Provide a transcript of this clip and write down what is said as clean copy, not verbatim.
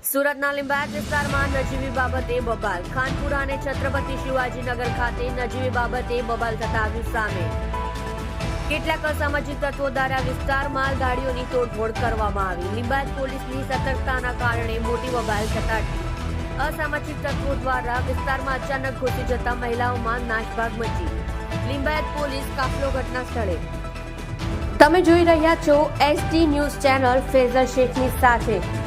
સુરતના લીંબાયત વિસ્તારમાં નજીવી બાબતે બબાલ. ખાનપુરા અને છત્રપતિ શિવાજીનગર ખાતે નજીવી બાબતે બબાલ થતા આવ્યું સામે. કેટલાક અસામાજિક તત્વો દ્વારા વિસ્તારમાં ગાડીઓની તોડફોડ કરવામાં આવી. લીંબાયત પોલીસની સતર્કતાના કારણે મોટી બબાલ થતા અટકી. અસામાજિક તત્વો દ્વારા વિસ્તારમાં અચાનક ઘૂસી જતા મહિલાઓમાં નાસભાગ મચી. લીંબાયત પોલીસ કાફલો ઘટના સ્થળે. તમે જોઈ રહ્યા છો એસટી ન્યૂઝ ચેનલ ફેઝલ શેખની સાથે.